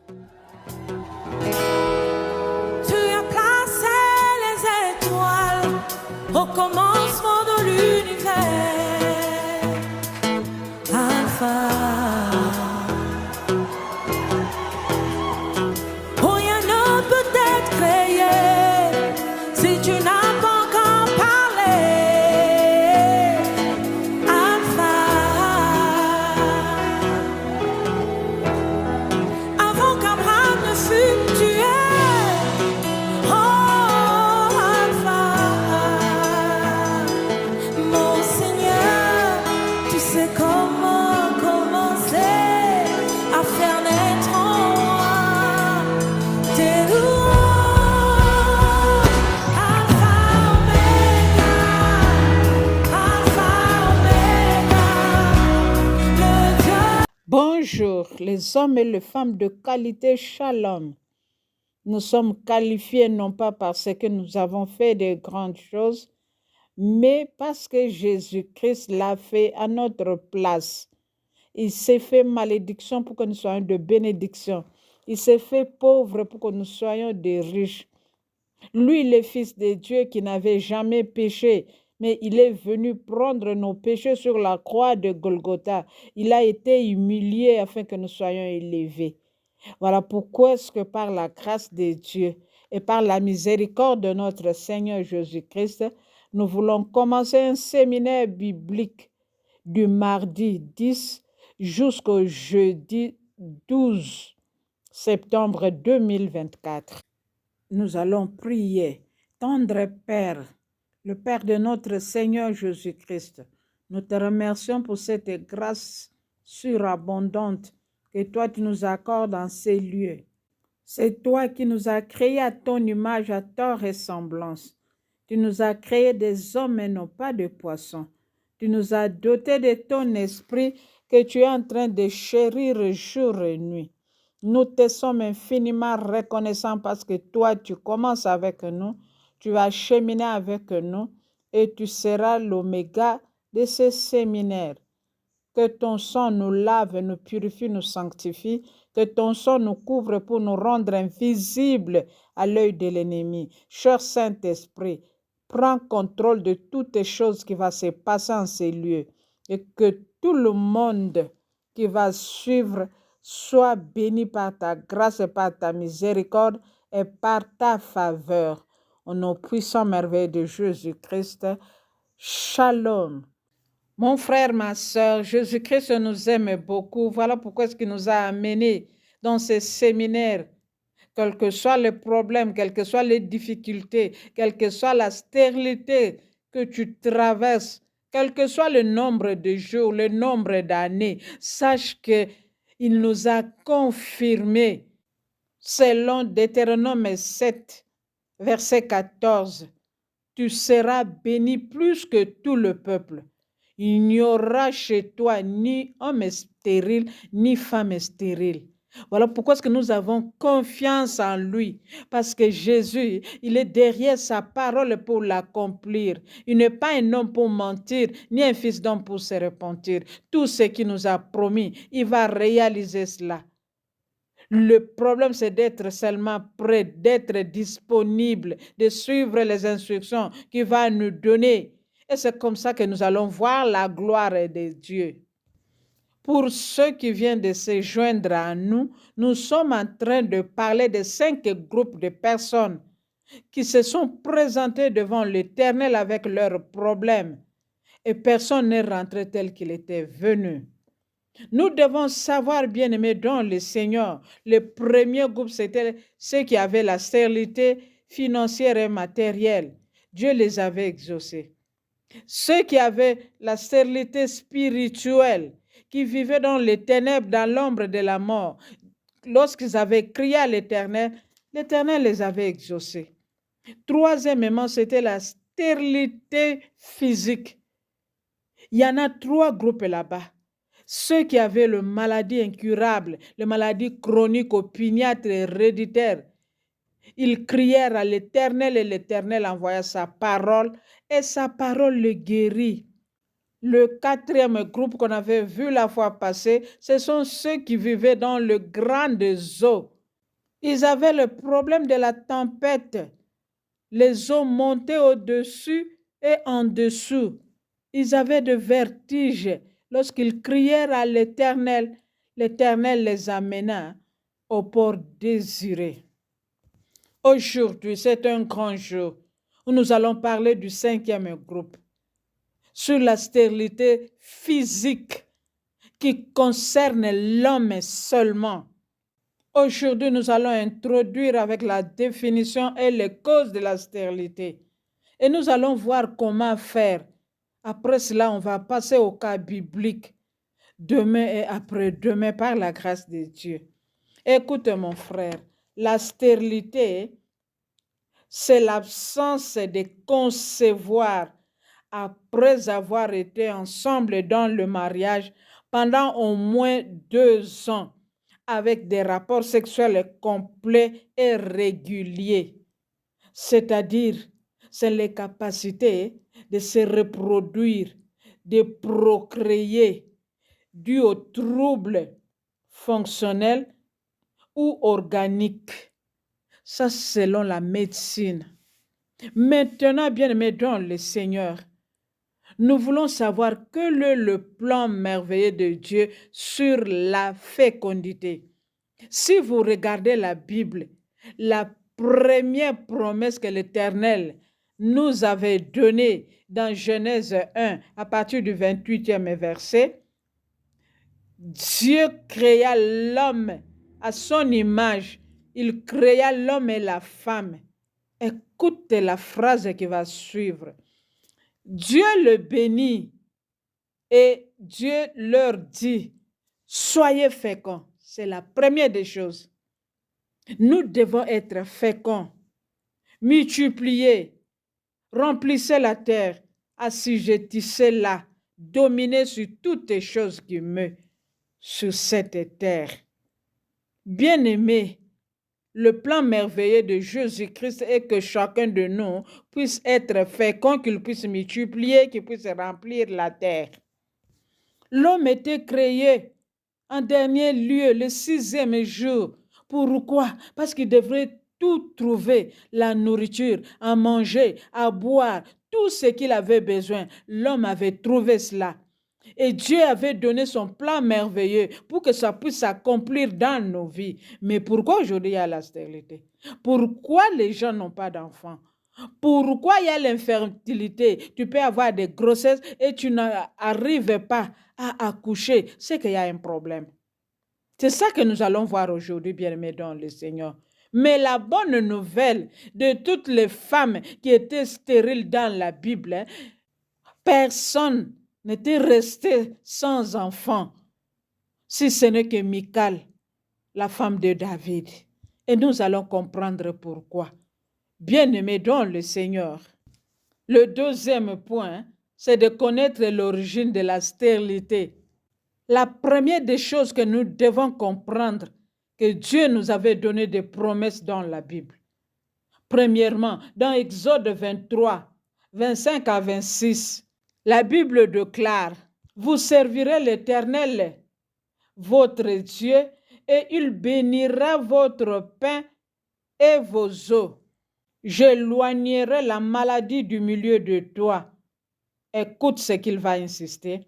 Tu as placé les étoiles au commencement de l'univers. Alpha. Oh, rien ne peut être créé si tu n'as pas encore parlé. Alpha. Avant qu'Abraham ne fût tué. Oh, Alpha. Mon Seigneur, tu sais comment commencer à faire naître en moi tes louanges. Alpha, Oméga, Alpha, Oméga, le Dieu. Bonjour, les hommes et les femmes de qualité, shalom. Nous sommes qualifiés non pas parce que nous avons fait de grandes choses, mais parce que Jésus-Christ l'a fait à notre place. Il s'est fait malédiction pour que nous soyons de bénédiction. Il s'est fait pauvre pour que nous soyons des riches. Lui, le Fils de Dieu qui n'avait jamais péché, mais il est venu prendre nos péchés sur la croix de Golgotha. Il a été humilié afin que nous soyons élevés. Voilà pourquoi est-ce que par la grâce de Dieu et par la miséricorde de notre Seigneur Jésus-Christ, nous voulons commencer un séminaire biblique du mardi 10 jusqu'au jeudi 12 septembre 2024. Nous allons prier. Tendre Père, le Père de notre Seigneur Jésus-Christ, nous te remercions pour cette grâce surabondante que toi tu nous accordes dans ces lieux. C'est toi qui nous as créés à ton image, à ta ressemblance. Tu nous as créés des hommes et non pas de poissons. Tu nous as dotés de ton esprit que tu es en train de chérir jour et nuit. Nous te sommes infiniment reconnaissants parce que toi, tu commences avec nous, tu vas cheminer avec nous et tu seras l'oméga de ce séminaire. Que ton sang nous lave, nous purifie, nous sanctifie. Que ton sang nous couvre pour nous rendre invisibles à l'œil de l'ennemi. Cher Saint-Esprit, prends contrôle de toutes les choses qui vont se passer en ces lieux. Et que tout le monde qui va suivre soit béni par ta grâce et par ta miséricorde et par ta faveur. Au nom puissant merveilleux de Jésus-Christ. Shalom. Mon frère, ma soeur, Jésus-Christ nous aime beaucoup. Voilà pourquoi est-ce qu'il nous a amenés dans ces séminaires. Quel que soit le problème, quelles que soient les difficultés, quelle que soit la stérilité que tu traverses, quel que soit le nombre de jours, le nombre d'années, sache qu'il nous a confirmé, selon Deutéronome 7, verset 14, tu seras béni plus que tout le peuple. Il n'y aura chez toi ni homme stérile, ni femme stérile. Voilà pourquoi est-ce que nous avons confiance en lui. Parce que Jésus, il est derrière sa parole pour l'accomplir. Il n'est pas un homme pour mentir, ni un fils d'homme pour se repentir. Tout ce qu'il nous a promis, il va réaliser cela. Le problème, c'est d'être seulement prêt, d'être disponible, de suivre les instructions qu'il va nous donner. Et c'est comme ça que nous allons voir la gloire de Dieu. Pour ceux qui viennent de se joindre à nous, nous sommes en train de parler de 5 groupes de personnes qui se sont présentés devant l'Éternel avec leurs problèmes. Et personne n'est rentré tel qu'il était venu. Nous devons savoir, bien-aimés, dans le Seigneur, le premier groupe, c'était ceux qui avaient la stérilité financière et matérielle. Dieu les avait exaucés. Ceux qui avaient la stérilité spirituelle, qui vivaient dans les ténèbres, dans l'ombre de la mort, lorsqu'ils avaient crié à l'Éternel, l'Éternel les avait exaucés. Troisièmement, c'était la stérilité physique. Il y en a 3 groupes là-bas. Ceux qui avaient le maladie incurable, les maladies chroniques, opiniâtres et héréditaires, ils crièrent à l'Éternel et l'Éternel envoya sa parole et sa parole le guérit. Le 4e groupe qu'on avait vu la fois passée, ce sont ceux qui vivaient dans le grand des eaux. Ils avaient le problème de la tempête. Les eaux montaient au-dessus et en dessous. Ils avaient de vertige. Lorsqu'ils crièrent à l'Éternel, l'Éternel les amena au port désiré. Aujourd'hui, c'est un grand jour où nous allons parler du 5e groupe sur la stérilité physique qui concerne l'homme seulement. Aujourd'hui, nous allons introduire avec la définition et les causes de la stérilité. Et nous allons voir comment faire. Après cela, on va passer au cas biblique demain et après-demain par la grâce de Dieu. Écoute mon frère, la stérilité, c'est l'absence de concevoir après avoir été ensemble dans le mariage pendant au moins 2 ans avec des rapports sexuels complets et réguliers. C'est-à-dire, c'est les capacités de se reproduire, de procréer, dues aux troubles fonctionnels ou organiques. Ça, selon la médecine. Maintenant, bien-aimés dans le Seigneur, nous voulons savoir quel est le plan merveilleux de Dieu sur la fécondité. Si vous regardez la Bible, la première promesse que l'Éternel nous avait donnée dans Genèse 1, à partir du 28e verset, Dieu créa l'homme à son image. Il créa l'homme et la femme. Écoute la phrase qui va suivre. Dieu le bénit et Dieu leur dit, soyez féconds. C'est la première des choses. Nous devons être féconds, multiplier, remplissez la terre, assujettissez-la, dominez sur toutes les choses qui meurent sur cette terre. Bien-aimés, le plan merveilleux de Jésus-Christ est que chacun de nous puisse être fécond, qu'il puisse multiplier, qu'il puisse remplir la terre. L'homme était créé en dernier lieu le 6e jour. Pourquoi? Parce qu'il devrait tout trouver, la nourriture, à manger, à boire, tout ce qu'il avait besoin. L'homme avait trouvé cela. Et Dieu avait donné son plan merveilleux pour que ça puisse s'accomplir dans nos vies. Mais pourquoi aujourd'hui il y a la stérilité? Pourquoi les gens n'ont pas d'enfants? Pourquoi il y a l'infertilité? Tu peux avoir des grossesses et tu n'arrives pas à accoucher. C'est qu'il y a un problème. C'est ça que nous allons voir aujourd'hui, bien-aimés dans le Seigneur. Mais la bonne nouvelle de toutes les femmes qui étaient stériles dans la Bible, personne n'était resté sans enfant, si ce n'est que Michal, la femme de David. Et nous allons comprendre pourquoi. Bien-aimés dans le Seigneur, le deuxième point, c'est de connaître l'origine de la stérilité. La première des choses que nous devons comprendre, que Dieu nous avait donné des promesses dans la Bible. Premièrement, dans Exode 23, 25 à 26, la Bible déclare, « Vous servirez l'Éternel, votre Dieu, et il bénira votre pain et vos eaux. J'éloignerai la maladie du milieu de toi. » Écoute ce qu'il va insister.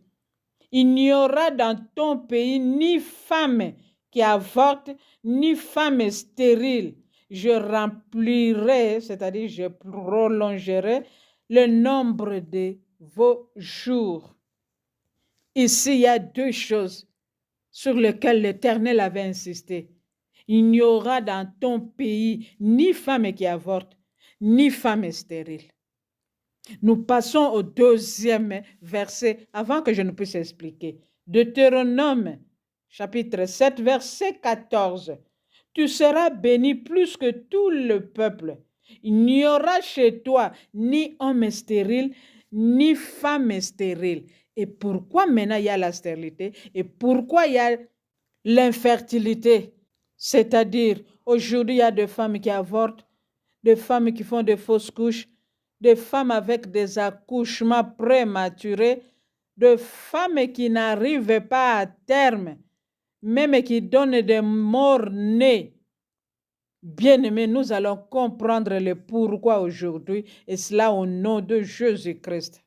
Il n'y aura dans ton pays ni femme qui avorte, ni femme stérile. Je remplirai, c'est-à-dire je prolongerai le nombre de vos jours. Ici, il y a 2 choses sur lesquelles l'Éternel avait insisté. Il n'y aura dans ton pays ni femme qui avorte, ni femme stérile. Nous passons au 2e verset avant que je ne puisse expliquer. Deutéronome, chapitre 7, verset 14. Tu seras béni plus que tout le peuple. Il n'y aura chez toi ni homme stérile, ni femme stérile. Et pourquoi maintenant il y a la stérilité? Et pourquoi il y a l'infertilité? C'est-à-dire, aujourd'hui, il y a des femmes qui avortent, des femmes qui font des fausses couches, des femmes avec des accouchements prématurés, de femmes qui n'arrivent pas à terme, même qui donnent des morts-nés. Bien-aimés, nous allons comprendre le pourquoi aujourd'hui, et cela au nom de Jésus-Christ.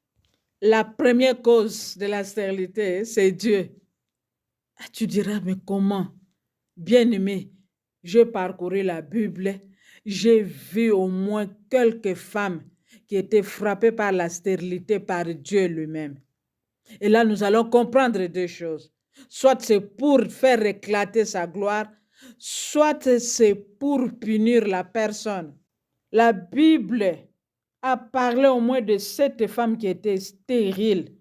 La première cause de la stérilité, c'est Dieu. Ah, tu diras, mais comment? Bien-aimé, j'ai parcouru la Bible, j'ai vu au moins quelques femmes qui étaient frappées par la stérilité par Dieu lui-même. Et là, nous allons comprendre deux choses. Soit c'est pour faire éclater sa gloire, soit c'est pour punir la personne. La Bible a parlé au moins de 7 femmes qui étaient stériles.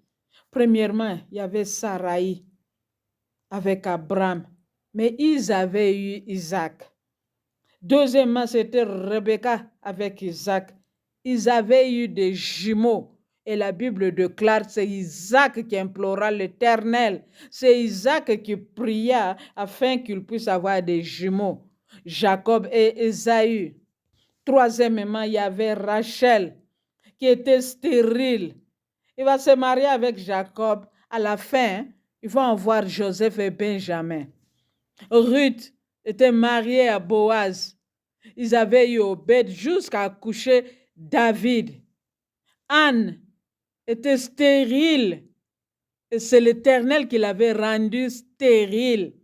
Premièrement, il y avait Sarai avec Abraham, mais ils avaient eu Isaac. Deuxièmement, c'était Rebecca avec Isaac. Ils avaient eu des jumeaux. Et la Bible déclare que c'est Isaac qui implora l'Éternel. C'est Isaac qui pria afin qu'il puisse avoir des jumeaux, Jacob et Ésaü. Troisièmement, il y avait Rachel qui était stérile. Il va se marier avec Jacob. À la fin, ils vont avoir Joseph et Benjamin. Ruth était mariée à Boaz. Ils avaient eu Obed jusqu'à coucher David. Anne était stérile. Et c'est l'Éternel qui l'avait rendue stérile.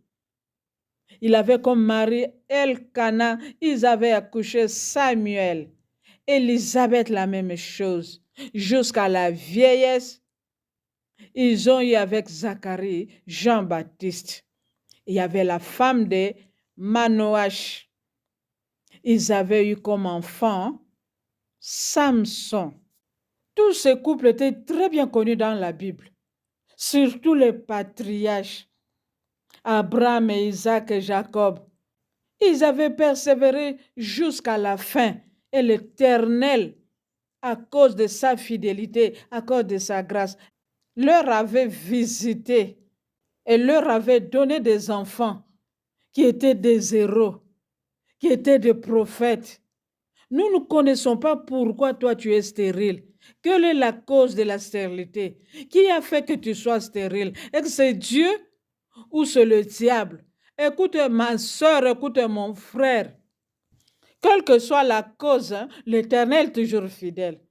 Il avait comme mari Elkana. Ils avaient accouché Samuel. Élisabeth, la même chose. Jusqu'à la vieillesse, ils ont eu avec Zacharie Jean-Baptiste. Il y avait la femme de Manoach. Ils avaient eu comme enfant Samson. Tous ces couples étaient très bien connus dans la Bible, surtout les patriarches, Abraham et Isaac et Jacob. Ils avaient persévéré jusqu'à la fin et l'Éternel, à cause de sa fidélité, à cause de sa grâce, leur avait visité et leur avait donné des enfants qui étaient des héros, qui étaient des prophètes. Nous ne connaissons pas pourquoi toi tu es stérile. Quelle est la cause de la stérilité? Qui a fait que tu sois stérile? Est-ce que c'est Dieu ou c'est le diable? Écoute ma soeur, écoute mon frère. Quelle que soit la cause, l'Éternel est toujours fidèle.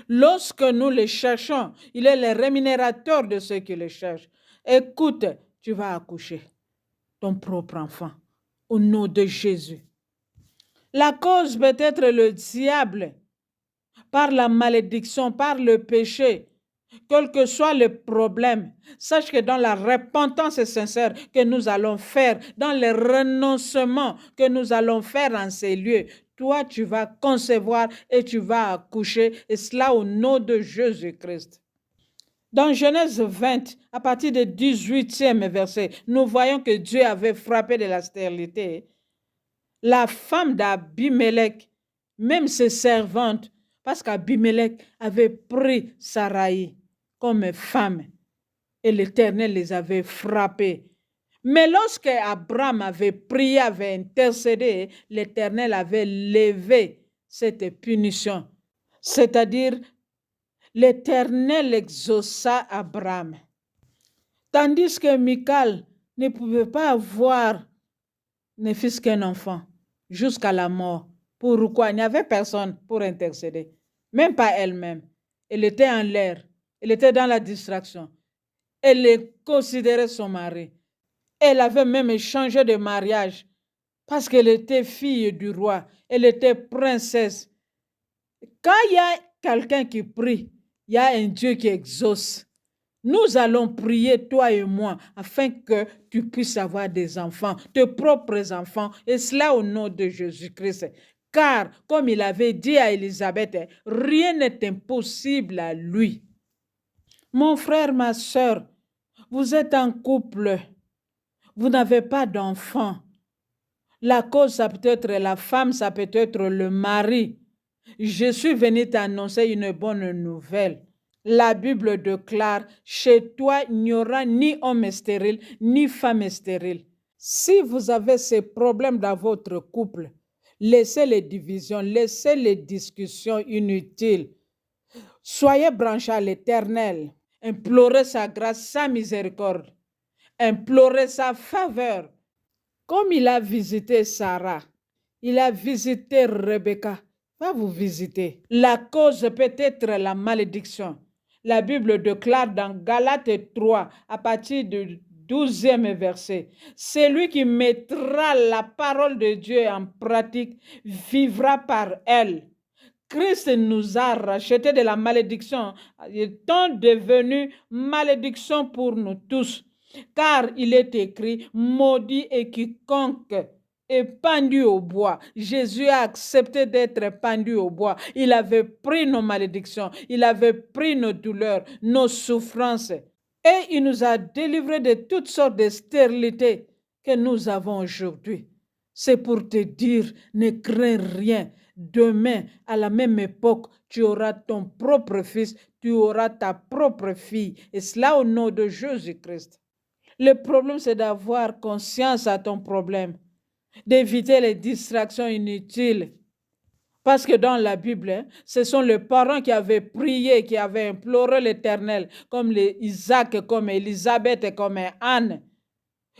Lorsque nous le cherchons, il est le rémunérateur de ceux qui le cherchent. Écoute, tu vas accoucher ton propre enfant au nom de Jésus. La cause peut être le diable, par la malédiction, par le péché, quel que soit le problème. Sache que dans la repentance sincère que nous allons faire, dans le renoncement que nous allons faire en ces lieux, toi, tu vas concevoir et tu vas accoucher, et cela au nom de Jésus-Christ. Dans Genèse 20, à partir du 18e verset, nous voyons que Dieu avait frappé de la stérilité la femme d'Abimelech, même ses servantes, parce qu'Abimelech avait pris Sarai comme femme et l'Éternel les avait frappés. Mais lorsque Abraham avait prié, avait intercédé, l'Éternel avait levé cette punition. C'est-à-dire, l'Éternel exauça Abraham. Tandis que Michal ne pouvait pas avoir ne fût-ce qu'un enfant jusqu'à la mort. Pourquoi? Il n'y avait personne pour intercéder, même pas elle-même. Elle était en l'air, elle était dans la distraction. Elle considérait son mari. Elle avait même changé de mariage parce qu'elle était fille du roi, elle était princesse. Quand il y a quelqu'un qui prie, il y a un Dieu qui exauce. Nous allons prier, toi et moi, afin que tu puisses avoir des enfants, tes propres enfants, et cela au nom de Jésus-Christ. Car, comme il avait dit à Élisabeth, rien n'est impossible à lui. Mon frère, ma soeur, vous êtes en couple, vous n'avez pas d'enfant. La cause, ça peut être la femme, ça peut être le mari. Je suis venu t'annoncer une bonne nouvelle. La Bible déclare, chez toi, il n'y aura ni homme stérile, ni femme stérile. Si vous avez ces problèmes dans votre couple, laissez les divisions, laissez les discussions inutiles. Soyez branchés à l'Éternel. Implorez sa grâce, sa miséricorde. Implorez sa faveur. Comme il a visité Sarah, Il a visité Rebecca. Va vous visiter. La cause peut être la malédiction. La Bible déclare dans Galates 3, à partir du 12e verset, celui qui mettra la parole de Dieu en pratique vivra par elle. Christ nous a rachetés de la malédiction, étant devenu malédiction pour nous tous. Car il est écrit, maudit est quiconque est pendu au bois. Jésus a accepté d'être pendu au bois. Il avait pris nos malédictions, il avait pris nos douleurs, nos souffrances. Et il nous a délivrés de toutes sortes de stérilités que nous avons aujourd'hui. C'est pour te dire, ne crains rien. Demain, à la même époque, tu auras ton propre fils, tu auras ta propre fille. Et cela au nom de Jésus-Christ. Le problème, c'est d'avoir conscience à ton problème, d'éviter les distractions inutiles. Parce que dans la Bible, ce sont les parents qui avaient prié, qui avaient imploré l'Éternel, comme Isaac, comme Élisabeth, comme Anne.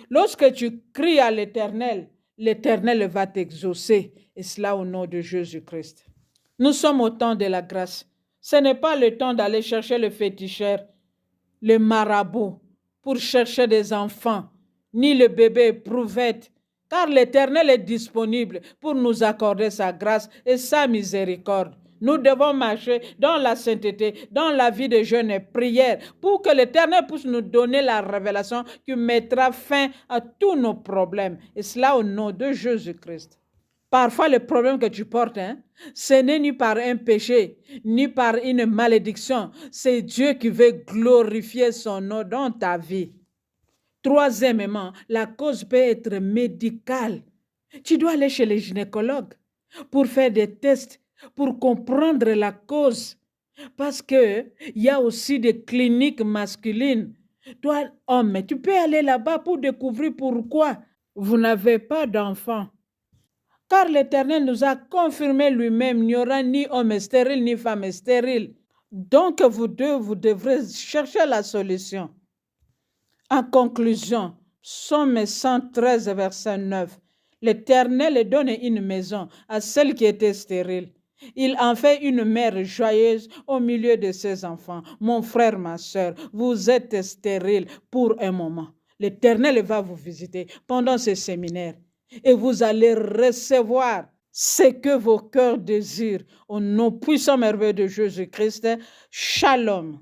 Lorsque tu cries à l'Éternel, l'Éternel va t'exaucer. Et cela au nom de Jésus-Christ. Nous sommes au temps de la grâce. Ce n'est pas le temps d'aller chercher le féticheur, le marabout, pour chercher des enfants, ni le bébé éprouvette, car l'Éternel est disponible pour nous accorder sa grâce et sa miséricorde. Nous devons marcher dans la sainteté, dans la vie de jeûne et prière, pour que l'Éternel puisse nous donner la révélation qui mettra fin à tous nos problèmes. Et cela au nom de Jésus-Christ. Parfois, le problème que tu portes, ce n'est ni par un péché, ni par une malédiction. C'est Dieu qui veut glorifier son nom dans ta vie. Troisièmement, la cause peut être médicale. Tu dois aller chez les gynécologues pour faire des tests, pour comprendre la cause. Parce qu'il y a aussi des cliniques masculines. Toi, homme, tu peux aller là-bas pour découvrir pourquoi vous n'avez pas d'enfant. Car l'Éternel nous a confirmé lui-même, il n'y aura ni homme stérile, ni femme stérile. Donc, vous devrez chercher la solution. En conclusion, Psaume 113, verset 9. L'Éternel donne une maison à celle qui était stérile. Il en fait une mère joyeuse au milieu de ses enfants. Mon frère, ma soeur, vous êtes stérile pour un moment. L'Éternel va vous visiter pendant ce séminaire et vous allez recevoir ce que vos cœurs désirent. Au nom puissant merveilleux de Jésus-Christ, Shalom.